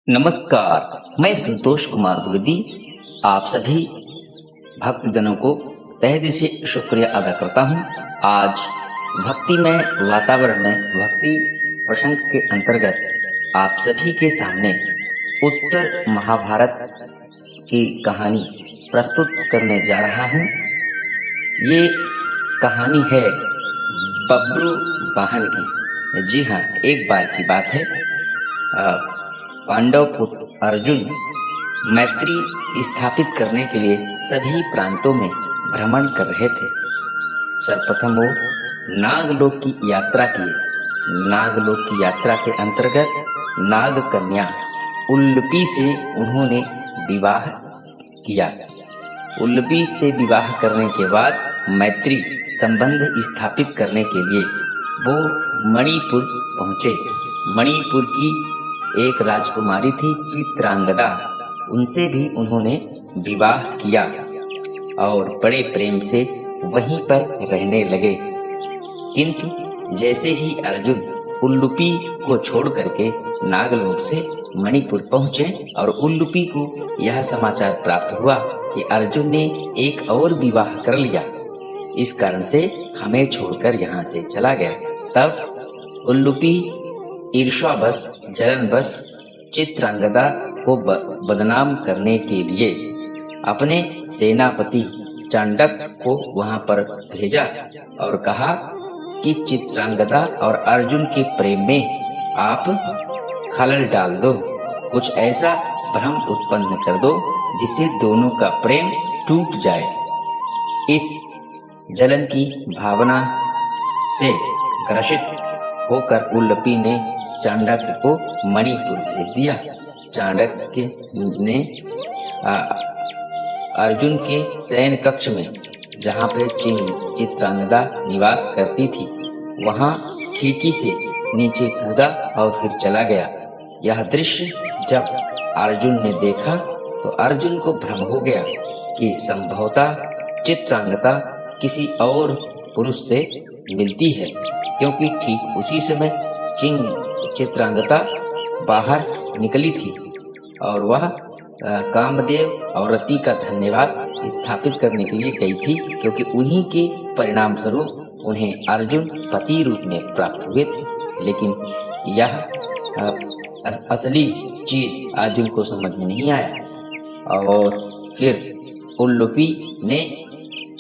नमस्कार, मैं संतोष कुमार द्विवेदी आप सभी भक्तजनों को तहे दिल से शुक्रिया अदा करता हूँ। आज भक्तिमय वातावरण में भक्ति प्रसंग के अंतर्गत आप सभी के सामने उत्तर महाभारत की कहानी प्रस्तुत करने जा रहा हूँ। ये कहानी है बब्रू वाहन की। जी हाँ, एक बार की बात है। पांडव पुत्र अर्जुन मैत्री स्थापित करने के लिए सभी प्रांतों में भ्रमण कर रहे थे। सर्वप्रथम वो नागलोक की यात्रा किए। नागलोक की यात्रा के अंतर्गत नाग कन्या उल्लूपी से उन्होंने विवाह किया। उल्लूपी से विवाह करने के बाद मैत्री संबंध स्थापित करने के लिए वो मणिपुर पहुंचे। मणिपुर की एक राजकुमारी थी चित्रांगदा, उनसे भी उन्होंने विवाह किया और बड़े प्रेम से वहीं पर रहने लगे। किंतु जैसे ही अर्जुन उल्लूपी को छोड़ करके नागलोक से मणिपुर पहुंचे और उल्लूपी को यह समाचार प्राप्त हुआ कि अर्जुन ने एक और विवाह कर लिया, इस कारण से हमें छोड़कर यहाँ से चला गया। तब उल्लूपी ईर्ष्यावश जलनवश चित्रांगदा को बदनाम करने के लिए अपने सेनापति चांडक को वहां पर भेजा और कहा कि चित्रांगदा और अर्जुन के प्रेम में आप खलल डाल दो, कुछ ऐसा भ्रम उत्पन्न कर दो जिससे दोनों का प्रेम टूट जाए। इस जलन की भावना से ग्रसित होकर उल्लूपी ने चांडक को मणिपुर भेज दिया। चांडक ने अर्जुन के शयन कक्ष में, जहाँ पे चित्रांगदा निवास करती थी, वहां खिड़की से नीचे कूदा और फिर चला गया। यह दृश्य जब अर्जुन ने देखा तो अर्जुन को भ्रम हो गया कि संभवतः चित्रांगदा किसी और पुरुष से मिलती है, क्योंकि ठीक उसी समय चित्रांगदा बाहर निकली थी और वह कामदेव और रति का धन्यवाद स्थापित करने के लिए गई थी, क्योंकि उन्हीं के परिणाम स्वरूप उन्हें अर्जुन पति रूप में प्राप्त हुए थे। लेकिन यह असली चीज अर्जुन को समझ में नहीं आया और फिर उल्लूपी ने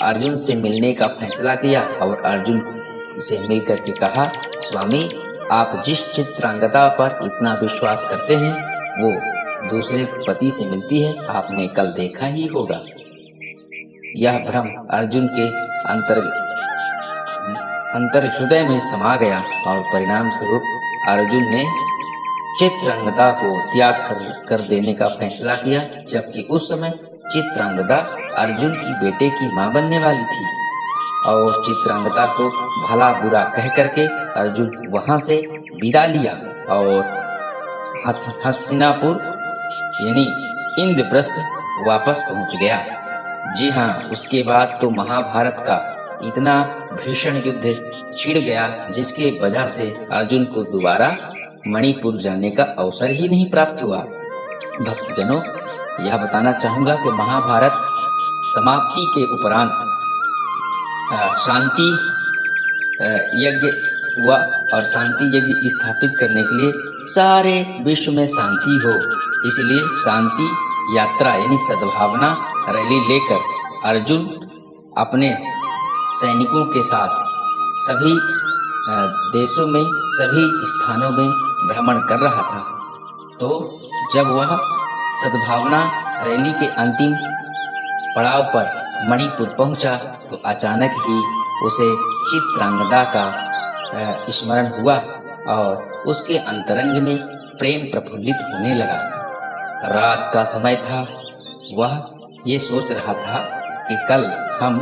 अर्जुन से मिलने का फैसला किया और अर्जुन से मिलकर के कहा, स्वामी, आप जिस चित्रांगदा पर इतना विश्वास करते हैं वो दूसरे पति से मिलती है, आपने कल देखा ही होगा। यह भ्रम अर्जुन के अंतर हृदय में समा गया और परिणाम स्वरूप अर्जुन ने चित्रांगदा को त्याग कर देने का फैसला किया, जबकि उस समय चित्रांगदा अर्जुन की बेटे की मां बनने वाली थी। और चित्रांगदा को भला बुरा कह करके अर्जुन वहां से विदा लिया और हस्तिनापुर यानी इंद्रप्रस्थ वापस पहुंच गया। जी हाँ, उसके बाद तो महाभारत का इतना भीषण युद्ध छिड़ गया जिसके वजह से अर्जुन को दोबारा मणिपुर जाने का अवसर ही नहीं प्राप्त हुआ। भक्तजनों, यह बताना चाहूंगा कि महाभारत समाप्ति के उपरांत शांति यज्ञ हुआ और शांति यज्ञ स्थापित करने के लिए सारे विश्व में शांति हो, इसलिए शांति यात्रा यानी सद्भावना रैली लेकर अर्जुन अपने सैनिकों के साथ सभी देशों में, सभी स्थानों में भ्रमण कर रहा था। तो जब वह सद्भावना रैली के अंतिम पड़ाव पर मणिपुर पहुंचा तो अचानक ही उसे चित्रांगदा का स्मरण हुआ और उसके अंतरंग में प्रेम प्रफुल्लित होने लगा। रात का समय था, वह ये सोच रहा था कि कल हम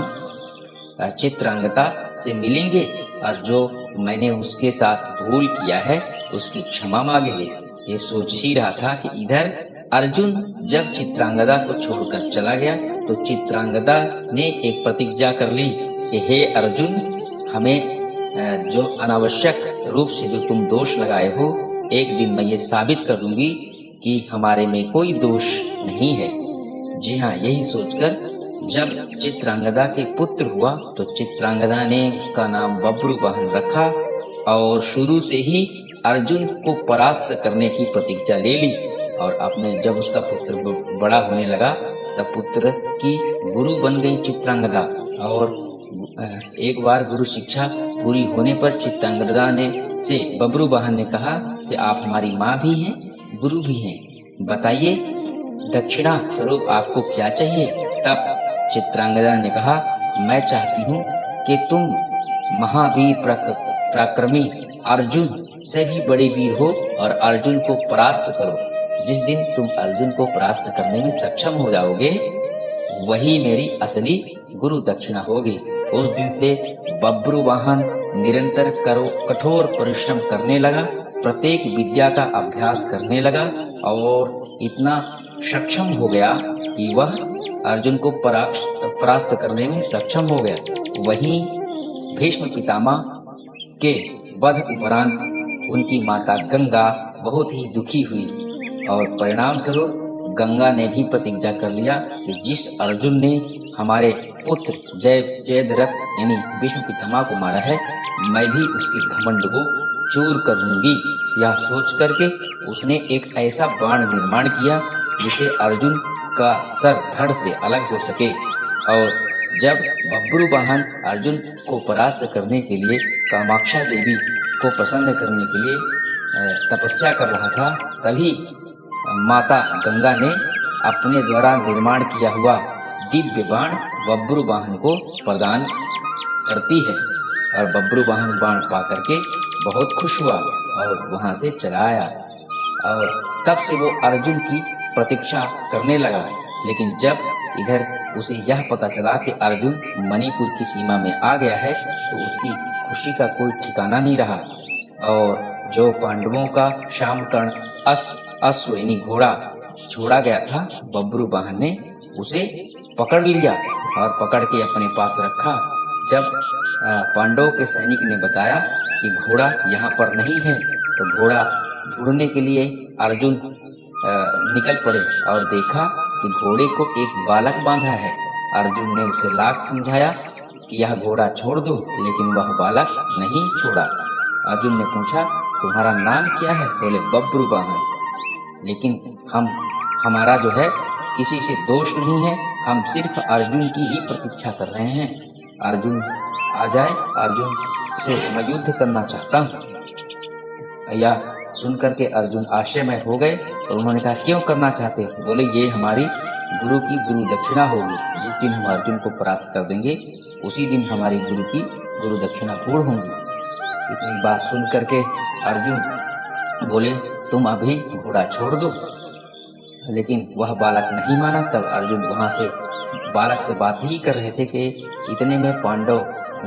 चित्रांगदा से मिलेंगे और जो मैंने उसके साथ भूल किया है उसकी क्षमा मांगेंगे। ये सोच ही रहा था कि इधर अर्जुन जब चित्रांगदा को छोड़कर चला गया तो चित्रांगदा ने एक प्रतिज्ञा कर ली कि हे अर्जुन, हमें जो अनावश्यक रूप से जो तुम दोष लगाए हो, एक दिन मैं ये साबित कर दूंगी कि हमारे में कोई दोष नहीं है। जी हाँ, यही सोचकर जब चित्रांगदा के पुत्र हुआ तो चित्रांगदा ने उसका नाम बब्रुवाहन रखा और शुरू से ही अर्जुन को परास्त करने की प्रतिज्ञा ले ली। और अपने जब उसका पुत्र बड़ा होने लगा तब पुत्र की गुरु बन गई चित्रांगदा। और एक बार गुरु शिक्षा पूरी होने पर चित्रांगदा ने से बब्रुवाहन ने कहा कि आप हमारी माँ भी हैं, गुरु भी हैं, बताइए दक्षिणा स्वरूप आपको क्या चाहिए। तब चित्रांगदा ने कहा, मैं चाहती हूँ कि तुम महावीर पराक्रमी अर्जुन से भी बड़े वीर हो और अर्जुन को परास्त करो। जिस दिन तुम अर्जुन को परास्त करने में सक्षम हो जाओगे वही मेरी असली गुरु दक्षिणा होगी। उस दिन से बब्रुवाहन निरंतर कठोर परिश्रम करने लगा, प्रत्येक विद्या का अभ्यास करने लगा और इतना सक्षम हो गया कि वह अर्जुन को परास्त करने में सक्षम हो गया। वहीं भीष्म पितामह के वध उपरांत उनकी माता गंगा बहुत ही दुखी हुई और परिणाम स्वरूप गंगा ने भी प्रतिज्ञा कर लिया कि जिस अर्जुन ने हमारे पुत्र जयद्रथ यानी भीष्म पितामह को मारा है, मैं भी उसके घमंड को चूर कर दूंगी। यह सोच करके उसने एक ऐसा बाण निर्माण किया जिसे अर्जुन का सर धड़ से अलग हो सके। और जब बब्रुवाहन अर्जुन को परास्त करने के लिए कामाक्षा देवी को प्रसन्न करने के लिए तपस्या कर रहा था, तभी माता गंगा ने अपने द्वारा निर्माण किया हुआ दिव्य बाण बब्रुवाहन को प्रदान करती है। और बब्रुवाहन बाण पा करके बहुत खुश हुआ और वहां से चला आया और तब से वो अर्जुन की प्रतीक्षा करने लगा। लेकिन जब इधर उसे यह पता चला कि अर्जुन मणिपुर की सीमा में आ गया है तो उसकी खुशी का कोई ठिकाना नहीं रहा। और जो पांडवों का शामकर्ण अश्व यानी घोड़ा छोड़ा गया था, बब्रुवाहन ने उसे पकड़ लिया और पकड़ के अपने पास रखा। जब पांडवों के सैनिक ने बताया कि घोड़ा यहाँ पर नहीं है तो घोड़ा ढूंढने के लिए अर्जुन निकल पड़े और देखा कि घोड़े को एक बालक बांधा है। अर्जुन ने उसे लाख समझाया कि यह घोड़ा छोड़ दो, लेकिन वह बालक नहीं छोड़ा। अर्जुन ने पूछा, तुम्हारा नाम क्या है? बोले बब्रुवाहन। लेकिन हमारा जो है किसी से दोष नहीं है, हम सिर्फ अर्जुन की ही प्रतीक्षा कर रहे हैं। अर्जुन आ जाए, अर्जुन से मैं युद्ध करना चाहता हूँ। या सुन करके अर्जुन आश्चर्यमय हो गए और उन्होंने कहा, क्यों करना चाहते हो? बोले, ये हमारी गुरु की गुरु दक्षिणा होगी। जिस दिन हम अर्जुन को परास्त कर देंगे उसी दिन हमारी गुरु की गुरु दक्षिणा पूर्ण होगी। इतनी बात सुन करके अर्जुन बोले, तुम अभी घोड़ा छोड़ दो। लेकिन वह बालक नहीं माना। तब अर्जुन वहां से बालक से बात ही कर रहे थे कि इतने में पांडव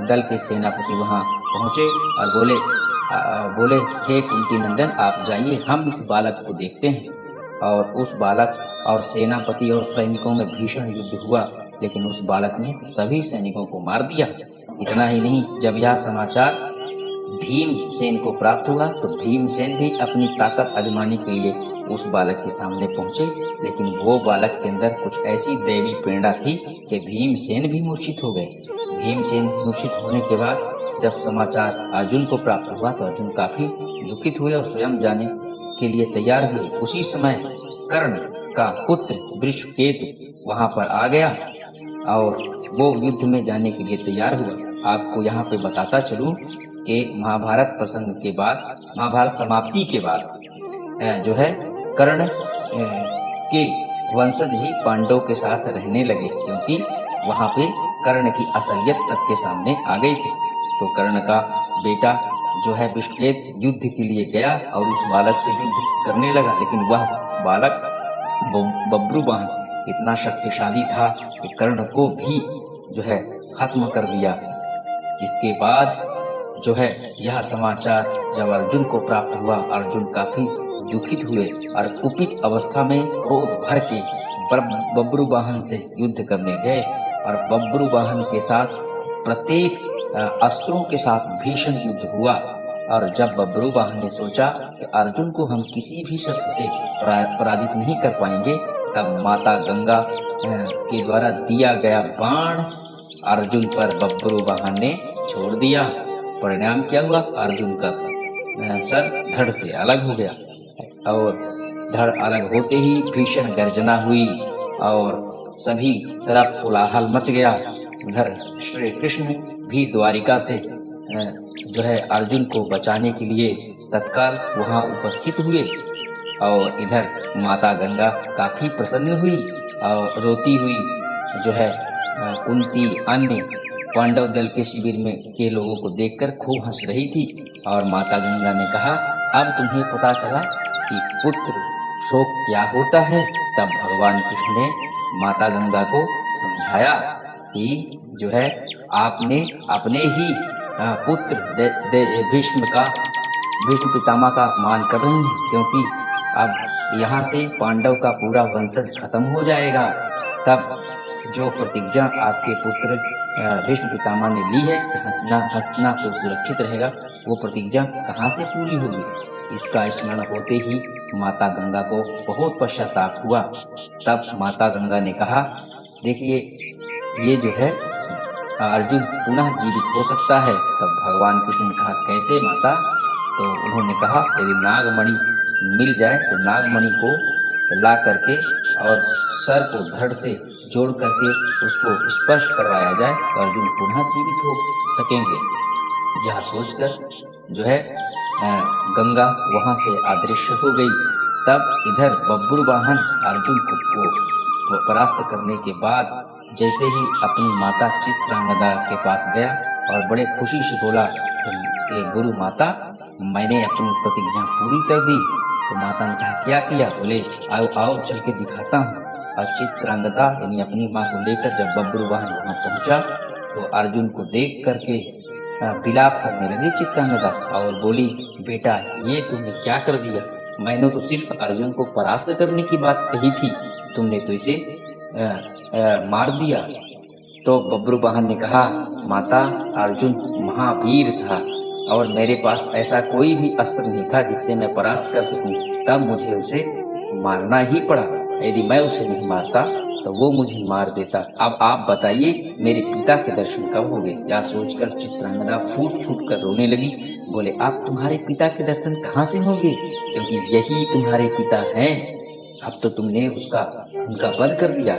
दल के सेनापति वहां पहुंचे और बोले हे कुंती नंदन, आप जाइए, हम इस बालक को देखते हैं। और उस बालक और सेनापति और सैनिकों में भीषण युद्ध हुआ, लेकिन उस बालक ने सभी सैनिकों को मार दिया। इतना ही नहीं, जब यह समाचार भीमसेन को प्राप्त हुआ तो भीमसेन भी अपनी ताकत आजमाने के लिए उस बालक के सामने पहुंचे। लेकिन वो बालक के अंदर कुछ ऐसी दैवी प्रेरणा थी कि भीमसेन भी मूर्छित हो गए। भीमसेन मूर्छित होने के बाद जब समाचार अर्जुन को प्राप्त हुआ तो अर्जुन काफी दुखित हुए और स्वयं जाने के लिए तैयार हुए। उसी समय कर्ण का पुत्र वृषकेतु वहां पर आ गया और वो युद्ध में जाने के लिए तैयार हुआ। आपको यहाँ पे बताता चलूं कि महाभारत प्रसंग के बाद, महाभारत समाप्ति के बाद जो है कर्ण के वंशज ही पांडवों के साथ रहने लगे, क्योंकि वहां पे कर्ण की असलियत सबके सामने आ गई थी। तो कर्ण का बेटा जो है वृषकेत युद्ध के लिए गया और उस बालक से युद्ध करने लगा। लेकिन वह बालक बब्रुवाहन इतना शक्तिशाली था कि कर्ण को भी जो है खत्म कर दिया। इसके बाद जो है यह समाचार जब अर्जुन को प्राप्त हुआ, अर्जुन काफी दुखित हुए और कुपित अवस्था में क्रोध भर के बब्रुवाहन से युद्ध करने गए और बब्रुवाहन के साथ प्रत्येक अस्त्रों के साथ भीषण युद्ध हुआ। और जब बब्रुवाहन ने सोचा कि अर्जुन को हम किसी भी शस्त्र से पराजित नहीं कर पाएंगे, तब माता गंगा के द्वारा दिया गया बाण अर्जुन पर बब्रुवाहन ने छोड़ दिया। परिणाम क्या हुआ? अर्जुन का सर धड़ से अलग हो गया और धड़ अलग होते ही भीषण गर्जना हुई और सभी तरफ कोलाहल मच गया। उधर श्री कृष्ण भी द्वारिका से जो है अर्जुन को बचाने के लिए तत्काल वहां उपस्थित हुए और इधर माता गंगा काफी प्रसन्न हुई और रोती हुई जो है कुंती अन्य पांडव दल के शिविर में के लोगों को देखकर खूब हंस रही थी। और माता गंगा ने कहा, अब तुम्हें पता चला कि पुत्र शोक क्या होता है। तब भगवान कृष्ण ने माता गंगा को समझाया कि जो है आपने अपने ही पुत्र भीष्म पितामह का अपमान कर रही हैं, क्योंकि अब यहाँ से पांडव का पूरा वंशज खत्म हो जाएगा। तब जो प्रतिज्ञा आपके पुत्र भीष्म पितामह ने ली है कि हस्तिनापुर सुरक्षित रहेगा, वो प्रतिज्ञा कहाँ से पूरी होगी। इसका स्मरण होते ही माता गंगा को बहुत पश्चाताप हुआ। तब माता गंगा ने कहा, देखिए ये जो है अर्जुन पुनः जीवित हो सकता है। तब भगवान कृष्ण ने कहा, कैसे माता? तो उन्होंने कहा, यदि नागमणि मिल जाए तो नागमणि को ला करके और सर को धड़ से जोड़ करके उसको स्पर्श करवाया जाए तो अर्जुन पुनः जीवित हो सकेंगे। यह सोचकर जो है गंगा वहां से अदृश्य हो गई। तब इधर बब्रुवाहन अर्जुन को परास्त करने के बाद जैसे ही अपनी माता चित्रांगदा के पास गया और बड़े खुशी से बोला कि गुरु माता, मैंने अपनी प्रतिज्ञा पूरी कर दी। तो माता ने कहा, क्या किया? बोले, आओ आओ चल के दिखाता हूँ। और चित्रांगदा यानी अपनी माँ को लेकर जब बब्रुवाहन वहां पहुंचा तो अर्जुन को देख करके विलाप करने लगी चित्रांगदा और बोली, बेटा ये तुमने क्या कर दिया? मैंने तो सिर्फ अर्जुन को परास्त करने की बात कही थी, तुमने तो इसे मार दिया। तो बब्रुवाहन ने कहा, माता अर्जुन महावीर था और मेरे पास ऐसा कोई भी अस्त्र नहीं था जिससे मैं परास्त कर सकूं, तब मुझे उसे मारना ही पड़ा। यदि मैं उसे नहीं मारता तो वो मुझे मार देता। अब आप बताइए मेरे पिता के दर्शन कब होंगे? यह सोचकर चित्रांगदा फूट फूट कर रोने लगी। बोले, आप तुम्हारे पिता के दर्शन कहाँ से होंगे, क्योंकि यही तुम्हारे पिता हैं। अब तो तुमने उनका वध कर दिया।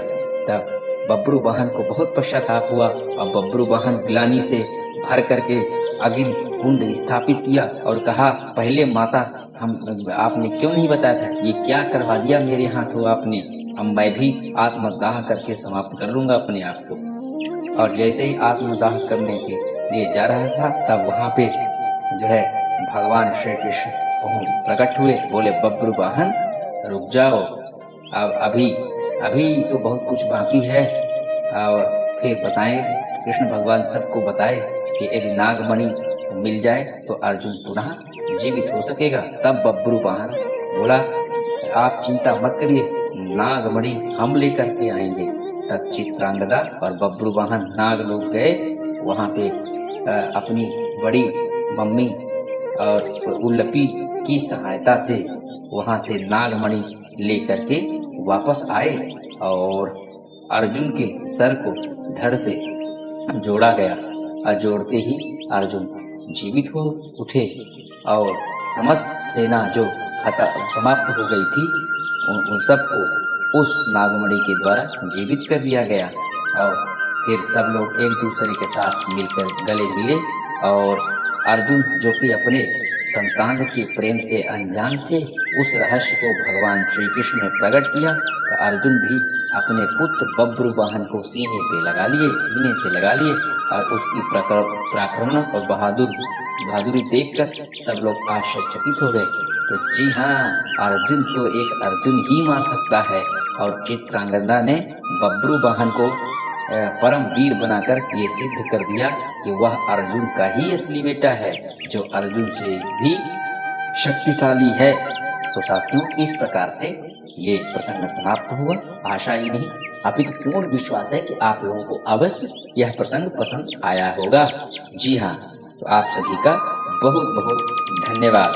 तब बब्रुवाहन को बहुत पश्चाताप हुआ और बब्रुवाहन ग्लानि से भर करके अग्नि कुंड स्थापित किया और कहा, पहले माता आपने क्यों नहीं बताया था? ये क्या करवा दिया मेरे हाथों आपने? अब मैं भी आत्मदाह करके समाप्त कर लूंगा अपने आप को। और जैसे ही आत्मदाह करने के लिए जा रहा था तब वहां पे जो है भगवान श्री कृष्ण प्रकट हुए। बोले, बब्रुवाहन रुक जाओ, अब अभी तो बहुत कुछ बाकी है। और फिर बताएं, कृष्ण भगवान सबको बताए कि यदि नागमणि मिल जाए तो अर्जुन पुनः जीवित हो सकेगा। तब बब्रुवाहन बोला, आप चिंता मत करिए, नागमणि हम लेकर के आएंगे। तब चित्रांगदा और बब्रुवाहन नागलोक गए। वहां पे अपनी बड़ी मम्मी और उल्लपी की सहायता से वहां से नागमणि लेकर के वापस आए और अर्जुन के सर को धड़ से जोड़ा गया और जोड़ते ही अर्जुन जीवित हो उठे और समस्त सेना जो समाप्त हो गई थी उन सबको उस नागमणि के द्वारा जीवित कर दिया गया। और फिर सब लोग एक दूसरे के साथ मिलकर गले मिले और अर्जुन जो कि अपने संतान के प्रेम से अनजान थे, उस रहस्य को भगवान श्री कृष्ण ने प्रकट किया। तो अर्जुन भी अपने पुत्र बब्रुवाहन को सीने से लगा लिए और उसकी पराक्रम और बहादुरी देखकर सब लोग आश्चर्यचकित हो गए। तो जी हाँ, अर्जुन को एक अर्जुन ही मार सकता है। और चित्रांगदा ने बब्रुवाहन को परम वीर बनाकर ये सिद्ध कर दिया कि वह अर्जुन का ही असली बेटा है, जो अर्जुन से भी शक्तिशाली है। तो साथियों, इस प्रकार से ये प्रसंग समाप्त हुआ। आशा ही नहीं अपितु पूर्ण विश्वास है कि आप लोगों को अवश्य यह प्रसंग पसंद आया होगा। जी हाँ, तो आप सभी का बहुत बहुत धन्यवाद।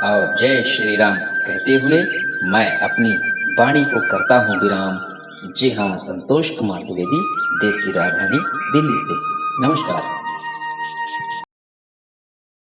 और जय श्री राम कहते हुए मैं अपनी वाणी को करता हूँ विराम। जी हाँ, संतोष कुमार द्विवेदी, देश की राजधानी दिल्ली से। नमस्कार।